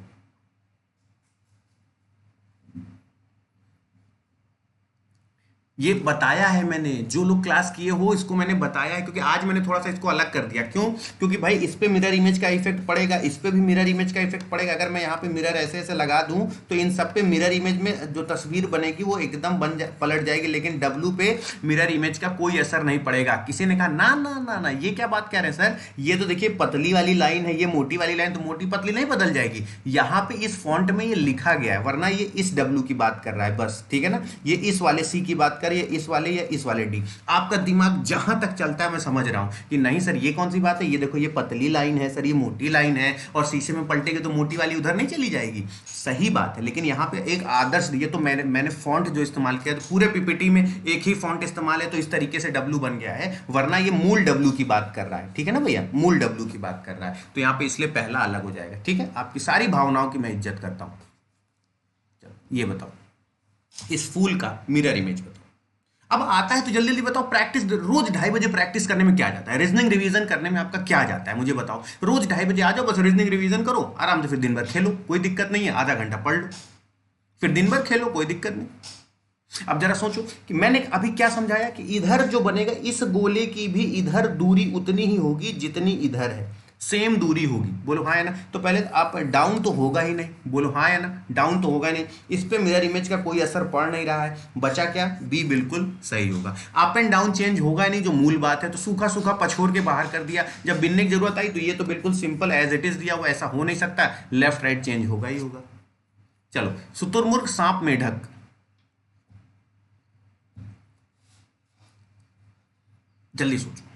ये बताया है मैंने, जो लोग क्लास किए हो इसको मैंने बताया है, क्योंकि आज मैंने थोड़ा सा इसको अलग कर दिया। क्यों? क्योंकि भाई इस पे मिरर इमेज का इफेक्ट पड़ेगा, इस पे भी मिरर इमेज का इफेक्ट पड़ेगा। अगर मैं यहाँ पे मिरर ऐसे ऐसे लगा दूं तो इन सब पे मिरर इमेज में जो तस्वीर बनेगी वो एकदम पलट जाएगी, लेकिन W पे मिरर इमेज का कोई असर नहीं पड़ेगा। किसी ने कहा ना ना ना ना, ये क्या बात कह रहे हैं सर, ये तो देखिए पतली वाली लाइन है, ये मोटी वाली लाइन, तो मोटी पतली नहीं बदल जाएगी। यहाँ पे इस फॉन्ट में ये लिखा गया है, वरना ये इस W की बात कर रहा है बस, ठीक है ना। ये इस वाले C की बात कर, ये इस वाले या इस वाले D। आपका दिमाग जहां तक चलता है मैं समझ रहा हूं कि नहीं सर ये कौन सी बात है, ये देखो ये पतली लाइन है सर, ये मोटी लाइन है, और शीशे में पलटेगे तो मोटी वाली उधर नहीं चली जाएगी। सही बात है, लेकिन यहाँ पे एक आदर्श दिए, तो मैंने फॉन्ट जो इस्तेमाल किया, तो पूरे PPT में एक ही फॉन्ट इस्तेमाल है, तो इस तरीके से W बन गया है, वरना ये मूल W की बात कर रहा है, ठीक है ना भैया, मूल W की बात कर रहा है, तो यहाँ पे इसलिए पहला अलग हो जाएगा, ठीक है। आपकी सारी भावनाओं की मैं इज्जत करता हूं। चलो ये बताओ, इस फूल का मिरर इमेज बताओ। अब आता है तो जल्दी जल्दी बताओ, प्रैक्टिस रोज 2:30 बजे प्रैक्टिस करने में क्या जाता है, रीजनिंग रिवीजन करने में आपका क्या जाता है, मुझे बताओ। रोज 2:30 बजे आ जाओ, बस रीजनिंग रिवीजन करो आराम से, फिर दिन भर खेलो, कोई दिक्कत नहीं है, आधा घंटा पढ़ लो, फिर दिन भर खेलो, कोई दिक्कत नहीं। अब जरा सोचो कि मैंने अभी क्या समझाया, कि इधर जो बनेगा इस गोले की भी इधर दूरी उतनी ही होगी जितनी इधर है, सेम दूरी होगी, बोलो हाँ है ना। तो पहले आप डाउन तो होगा ही नहीं, बोलो हाँ है ना, डाउन तो होगा ही नहीं, इस पे मिरर इमेज का कोई असर पड़ नहीं रहा है, बचा क्या बी बिल्कुल सही होगा। अप एंड डाउन चेंज होगा ही नहीं, जो मूल बात है, तो सूखा सूखा पछोड़ के बाहर कर दिया, जब बिनने की जरूरत आई तो ये तो बिल्कुल सिंपल एज इट इज दिया हुआ, ऐसा हो नहीं सकता, लेफ्ट राइट चेंज होगा ही होगा। चलो, शुतुरमुर्ग सांप मेढक, जल्दी सोचो।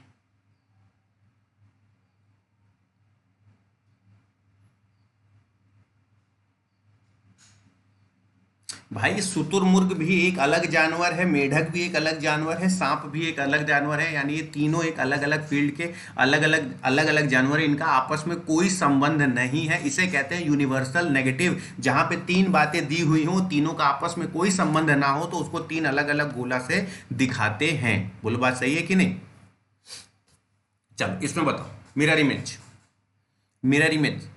भाई शुतुरमुर्ग भी एक अलग जानवर है, मेढक भी एक अलग जानवर है, सांप भी एक अलग जानवर है, यानी ये तीनों एक अलग अलग फील्ड के अलग अलग जानवर है, इनका आपस में कोई संबंध नहीं है। इसे कहते हैं यूनिवर्सल नेगेटिव, जहां पे 3 बातें दी हुई हो, तीनों का आपस में कोई संबंध ना हो, तो उसको 3 अलग अलग गोला से दिखाते हैं। बोलो बात सही है कि नहीं। चलो इसमें बताओ, मिरर इमेज, मिरर इमेज,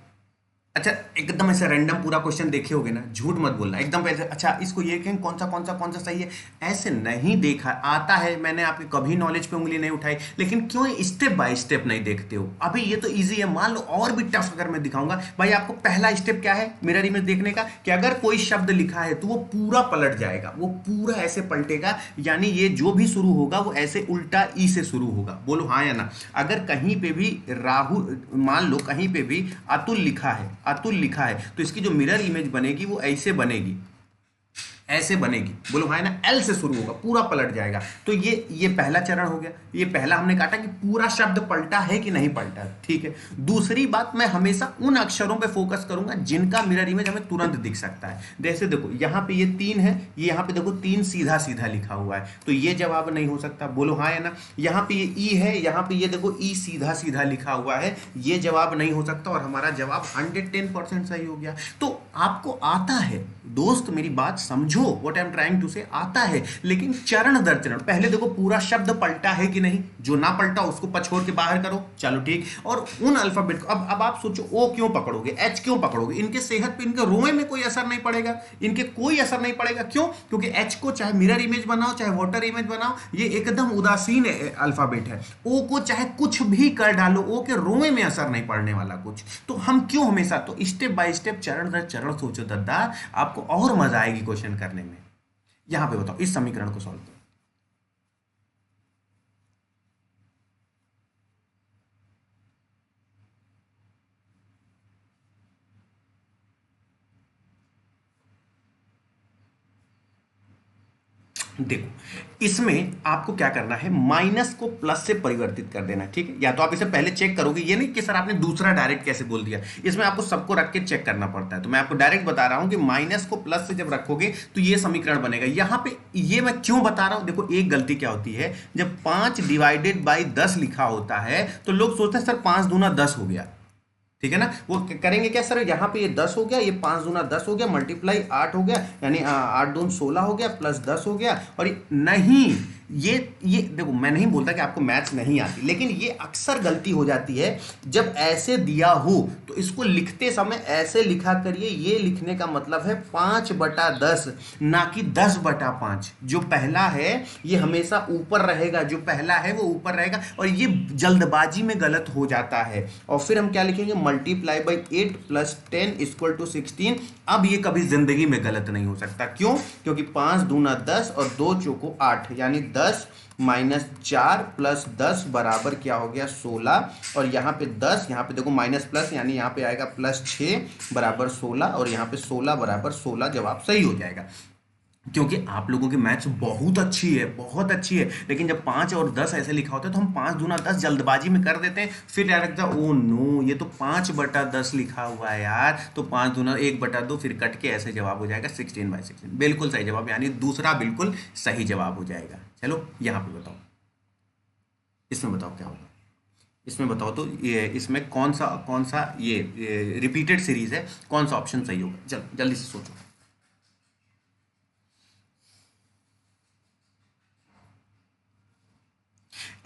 अच्छा एकदम ऐसे रैंडम पूरा क्वेश्चन देखे होगे ना, झूठ मत बोलना, एकदम ऐसे अच्छा इसको ये कहें कौन सा सही है, ऐसे नहीं देखा। आता है, मैंने आपकी कभी नॉलेज पे उंगली नहीं उठाई, लेकिन क्यों स्टेप बाय स्टेप नहीं देखते हो। अभी ये तो इजी है, मान लो और भी टफ अगर मैं दिखाऊंगा। भाई आपको पहला स्टेप क्या है मिरर इमेज देखने का, कि अगर कोई शब्द लिखा है तो वो पूरा पलट जाएगा, वो पूरा ऐसे पलटेगा, यानी ये जो भी शुरू होगा वो ऐसे उल्टा ई से शुरू होगा, बोलो हाँ या ना। अगर कहीं पे भी राहुल, मान लो कहीं पे भी अतुल लिखा है, अतुल लिखा है, तो इसकी जो मिरर इमेज बनेगी वो ऐसे बनेगी, ऐसे बनेगी, बोलो हाँ ना, एल से शुरू होगा, पूरा पलट जाएगा। तो ये पहला चरण हो गया, ये पहला हमने काटा कि पूरा शब्द पलटा है कि नहीं पलटा, ठीक है। दूसरी बात, मैं हमेशा उन अक्षरों पे फोकस करूंगा जिनका मिरर इमेज हमें तुरंत दिख सकता है। जैसे देखो यहाँ पे ये 3 है, ये यहाँ पे देखो 3 सीधा सीधा लिखा हुआ है, तो ये जवाब नहीं हो सकता, बोलो हाँ या ना। यहाँ पे ये ई है, यहाँ पे ये देखो ई सीधा सीधा लिखा हुआ है, ये जवाब नहीं हो सकता, और हमारा जवाब 110% सही हो गया। तो आपको आता है दोस्त, मेरी बात समझो, what I am trying to say, आता है, लेकिन चरण दर चरण। पहले देखो पूरा शब्द पलटा है कि नहीं, जो ना पलटा उसको पछोड़ के बाहर करो, चलो ठीक। और उन अल्फाबेट को अब आप सोचो, ओ क्यों पकड़ोगे, एच क्यों पकड़ोगे, इनके सेहत पे, इनके रोए में कोई असर नहीं पड़ेगा, इनके कोई असर नहीं पड़ेगा। क्यों? क्योंकि एच को चाहे मिरर इमेज बनाओ चाहे वाटर इमेज बनाओ, ये एकदम उदासीन अल्फाबेट है। ओ को चाहे कुछ भी कर डालो, ओ के रोए में असर नहीं पड़ने वाला कुछ। तो हम क्यों हमेशा, तो स्टेप बाय स्टेप, चरण दर चरण सोचो दद्दा, आपको और मजा आएगी क्वेश्चन करने में। यहां पे बताओ, इस समीकरण को सॉल्व करो। देखो इसमें आपको क्या करना है, माइनस को प्लस से परिवर्तित कर देना, ठीक है। या तो आप इसे पहले चेक करोगे, ये नहीं कि सर आपने दूसरा डायरेक्ट कैसे बोल दिया, इसमें आपको सबको रख के चेक करना पड़ता है। तो मैं आपको डायरेक्ट बता रहा हूं कि माइनस को प्लस से जब रखोगे तो ये समीकरण बनेगा। यहां पे ये मैं क्यों बता रहा हूं, देखो एक गलती क्या होती है, जब 5 डिवाइडेड बाई 10 लिखा होता है तो लोग सोचते हैं सर 5 दूना 10 हो गया, ठीक है ना। वो करेंगे क्या सर, यहाँ पे ये 10 हो गया, ये 5 दूना 10 हो गया, मल्टीप्लाई 8 हो गया, यानी 8 दून 16 हो गया, प्लस 10 हो गया। और नहीं, ये देखो, मैं नहीं बोलता कि आपको मैथ्स नहीं आती, लेकिन ये अक्सर गलती हो जाती है जब ऐसे दिया हो तो इसको लिखते समय ऐसे लिखा करिए। ये लिखने का मतलब है 5/10, ना कि 10/5। जो पहला है ये हमेशा ऊपर रहेगा, जो पहला है वो ऊपर रहेगा, और ये जल्दबाजी में गलत हो जाता है। और फिर हम क्या लिखेंगे, multiply by 8 plus 10 equal to 16। अब ये कभी जिंदगी में गलत नहीं हो सकता, क्यों? क्योंकि 5 दूना 10 और 2 चौको 8, यानी 10 माइनस 4 प्लस 10 बराबर क्या हो गया, 16। और यहाँ पे 10, यहाँ पे देखो माइनस प्लस, यानी यहाँ पे आएगा प्लस 6 बराबर 16, और यहाँ पे 16 बराबर 16, जवाब सही हो जाएगा। क्योंकि आप लोगों की मैथ्स बहुत अच्छी है, बहुत अच्छी है, लेकिन जब 5 और 10 ऐसे लिखा होता है तो हम 5 दूना 10 जल्दबाजी में कर देते हैं, फिर क्या लगता है, ओ नो ये तो 5/10 लिखा हुआ है यार, तो 5 दूना 1/2, फिर कट के ऐसे जवाब हो जाएगा 16/16। बिल्कुल सही जवाब, यानी दूसरा बिल्कुल सही जवाब हो जाएगा। चलो यहाँ पे बताओ, इसमें बताओ क्या होगा, इसमें बताओ तो ये इसमें कौन सा ये रिपीटेड सीरीज है, कौन सा ऑप्शन सही होगा, चलो जल्दी से सोचो।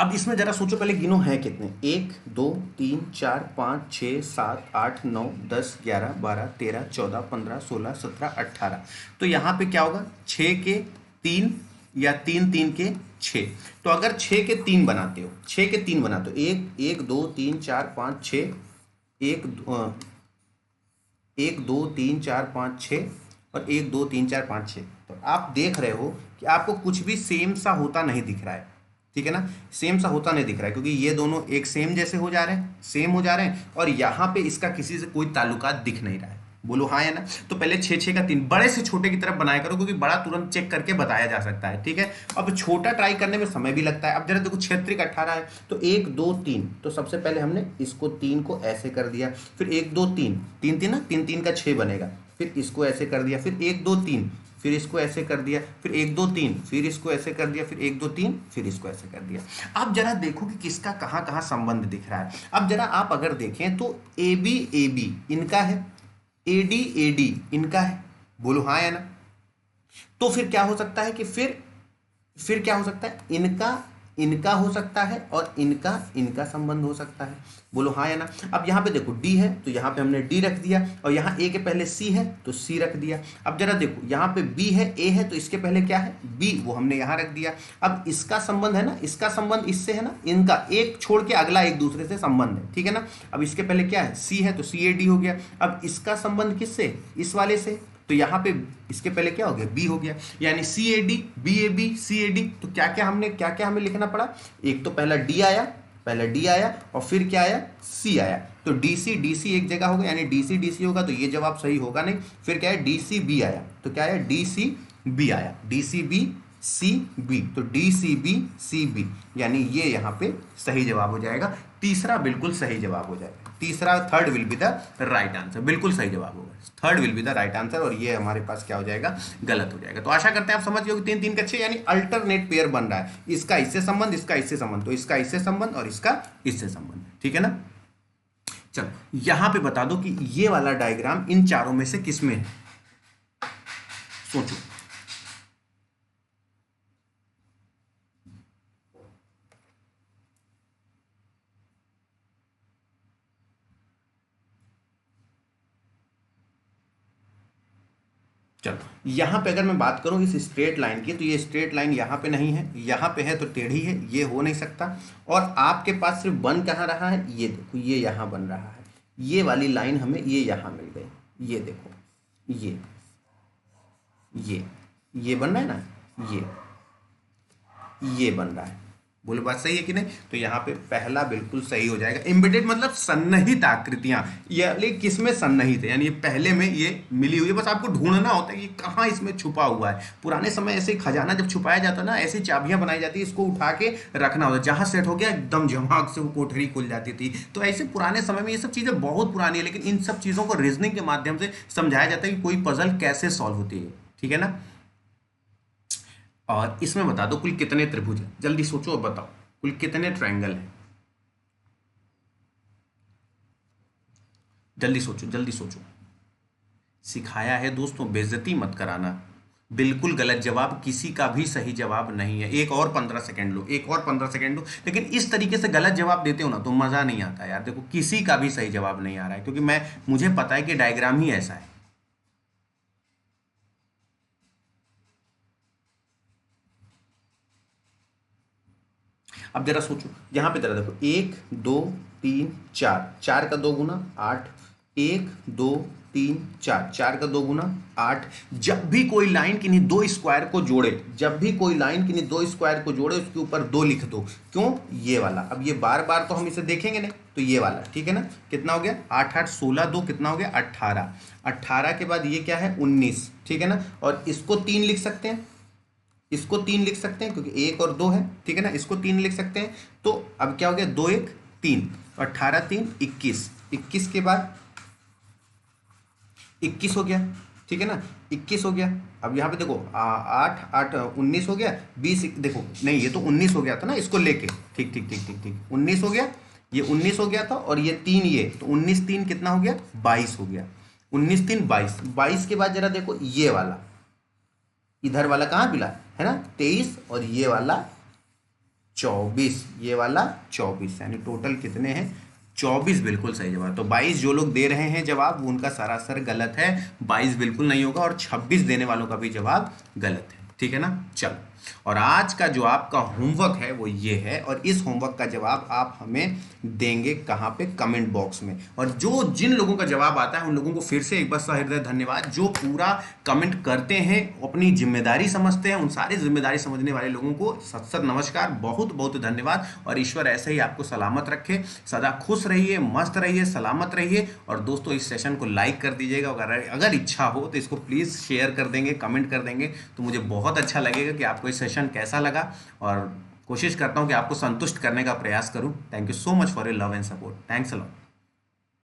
अब इसमें जरा सोचो, पहले गिनो है कितने, 1 2 3 4 5 6 7 8 9 10 11 12 13 14 15 16 17 18। तो यहाँ पे क्या होगा, 6 के 3 या 3 3 के 6। तो अगर 6 के 3 बनाते हो, 6 के 3 बनाते हो, 1 2 3 4 5 6, 1 2 3 4 5 6, और 1 2 3 4 5 6। तो आप देख रहे हो कि आपको कुछ भी सेम सा होता नहीं दिख रहा है, ठीक है ना, सेम सा होता नहीं दिख रहा है, क्योंकि ये दोनों एक सेम जैसे हो जा रहे हैं, सेम हो जा रहे हैं, और यहाँ पे इसका किसी से कोई ताल्लुकात दिख नहीं रहा है। बोलो हाँ या ना। तो पहले 6 6 का 3 बड़े से छोटे की तरफ बनाया करो, क्योंकि बड़ा तुरंत चेक करके बताया जा सकता है, ठीक है। अब छोटा ट्राई करने में समय भी लगता है। अब जरा देखो, क्षेत्रिक 18 है, तो 1 2 3, तो सबसे पहले हमने इसको 3 को ऐसे कर दिया, फिर 1 2 3 3 3 ना, 3 3 का 6 बनेगा, फिर इसको ऐसे कर दिया, फिर 1 2 3, फिर इसको ऐसे कर दिया, फिर 1 2 3, फिर इसको ऐसे कर दिया, फिर 1 2 3, फिर इसको ऐसे कर दिया। अब जरा देखो कि किसका कहाँ कहाँ संबंध दिख रहा है। अब जरा आप अगर देखें तो AB AB इनका है, AD AD इनका है, बोलो हाँ या ना। तो फिर क्या हो सकता है कि फिर क्या हो सकता है, इनका हो सकता है, और इनका संबंध हो सकता है, बोलो हाँ या ना। अब यहाँ पे देखो D है, तो यहाँ पे हमने D रख दिया, और यहाँ A के पहले C है तो C रख दिया। अब जरा देखो, यहाँ पे B है, A है, तो इसके पहले क्या है, B, वो हमने यहाँ रख दिया। अब इसका संबंध है ना, इसका संबंध इससे है ना, इनका एक छोड़ के अगला एक दूसरे से संबंध है, ठीक है ना। अब इसके पहले क्या है, C है, तो CAD हो गया। अब इसका संबंध किससे, इस वाले से, तो यहाँ पे इसके पहले क्या हो गया, B हो गया, यानी CAD BAB CAD। तो क्या हमें लिखना पड़ा, एक तो पहला D आया, और फिर क्या आया, C आया। तो DC एक जगह होगा, यानी DC होगा, तो ये जवाब सही होगा नहीं। फिर क्या है, DCB आया, तो क्या आया, DCB बी आया, D C B C B, तो D C B C B, यानी ये यहाँ पे सही जवाब हो जाएगा। तीसरा बिल्कुल सही जवाब हो जाएगा, तीसरा third will be the right answer, बिल्कुल सही जवाब होगा, third will be the right answer, और ये हमारे पास क्या हो जाएगा, गलत हो जाएगा। तो आशा करते हैं आप समझ गए कि 3-3 के 6 यानी अल्टरनेट पेयर बन रहा है, इसका इससे संबंध, इसका इससे संबंध, तो इसका इससे संबंध और इसका इससे संबंध, ठीक है ना। चलो यहां पे बता दो कि ये वाला डायग्राम इन चारों में से किस में है, सोचो। चलो यहां पे अगर मैं बात करूं इस स्ट्रेट लाइन की, तो ये स्ट्रेट लाइन यहां पे नहीं है, यहां पे है तो टेढ़ी है, ये हो नहीं सकता। और आपके पास सिर्फ बन कहां रहा है, ये देखो ये यहां बन रहा है, ये वाली लाइन हमें ये यहां मिल गई, ये देखो ये बन रहा है ना, ये बन रहा है, बोलो बात सही है कि नहीं। तो यहाँ पे पहला बिल्कुल सही हो जाएगा। एम्बेडेड मतलब सन्निहित आकृतियां, ये किसमें सन्निहित है, यानी ये पहले में ये मिली हुई है, बस आपको ढूंढना होता है कि कहाँ इसमें छुपा हुआ है। पुराने समय ऐसे खजाना जब छुपाया जाता ना, ऐसी चाबियां बनाई जाती, इसको उठा के रखना होता, जहां सेट हो गया एकदम झमाक से वो कोठरी खुल जाती थी। तो ऐसे पुराने समय में ये सब चीजें बहुत पुरानी है, लेकिन इन सब चीजों को रीजनिंग के माध्यम से समझाया जाता है कि कोई पजल कैसे सॉल्व होती है, ठीक है ना। और इसमें बता दो कुल कितने त्रिभुज हैं, जल्दी सोचो और बताओ कुल कितने ट्रायंगल हैं, जल्दी सोचो जल्दी सोचो। सिखाया है दोस्तों, बेइज्जती मत कराना, बिल्कुल गलत जवाब किसी का भी सही जवाब नहीं है। एक और 15 सेकंड लो, एक और 15 सेकंड लो, लेकिन इस तरीके से गलत जवाब देते हो ना तो मजा नहीं आता यार। देखो किसी का भी सही जवाब नहीं आ रहा है, क्योंकि मुझे पता है कि डायग्राम ही ऐसा है। अब जरा सोचो, यहां पे जरा देखो, 1 2 3 4, 4 का 2 गुना 8, 1 2 3 4, 4 का 2 गुना 8। जब भी कोई लाइन किन्हीं दो स्क्वायर को जोड़े, जब भी कोई लाइन किन्हीं दो स्क्वायर को जोड़े, उसके ऊपर 2 लिख दो। क्यों, ये वाला, अब ये बार बार तो हम इसे देखेंगे नहीं, तो ये वाला, ठीक है ना। कितना हो गया, 8 8 16, 2 कितना हो गया, 18। 18 के बाद ये क्या है, 19, ठीक है ना। और इसको 3 लिख सकते हैं, इसको 3 लिख सकते हैं, क्योंकि 1 और 2 है, ठीक है ना। इसको 3 लिख सकते हैं। तो अब क्या हो गया, 2 1 3, 18 3 21, 21 के बाद 21 हो गया, ठीक है ना, 21 हो गया। अब यहाँ पे देखो 8 8 19 हो गया, 20 देखो नहीं, ये तो 19 हो गया था ना इसको लेके, ठीक ठीक ठीक ठीक ठीक, 19 हो गया, ये 19 हो गया था, और ये 3, ये तो 19 3 कितना हो गया, 22 हो गया, 19 3 22। 22 के बाद जरा देखो ये वाला, इधर वाला कहाँ मिला है ना, 23, और ये वाला 24, ये वाला 24, यानी टोटल कितने हैं, 24 बिल्कुल सही जवाब। तो 22 जो लोग दे रहे हैं जवाब, उनका सरासर गलत है, 22 बिल्कुल नहीं होगा, और 26 देने वालों का भी जवाब गलत है, ठीक है ना। चलो, और आज का जो आपका होमवर्क है वो ये है, और इस होमवर्क का जवाब आप हमें देंगे कहाँ पे, कमेंट बॉक्स में। और जिन लोगों का जवाब आता है उन लोगों को फिर से एक बार सहृदय धन्यवाद, जो पूरा कमेंट करते हैं, अपनी जिम्मेदारी समझते हैं। उन सारी जिम्मेदारी समझने वाले लोगों को सत सत नमस्कार, बहुत बहुत धन्यवाद। और ईश्वर ऐसे ही आपको सलामत रखे, सदा खुश रहिए, मस्त रहिए, सलामत रहिए। और दोस्तों इस सेशन को लाइक कर दीजिएगा, अगर इच्छा हो तो इसको प्लीज़ शेयर कर देंगे, कमेंट कर देंगे, तो मुझे बहुत अच्छा लगेगा कि आपको सेशन कैसा लगा, और कोशिश करता हूं कि आपको संतुष्ट करने का प्रयास करूं। Thank you so much for your love and support. Thanks a lot.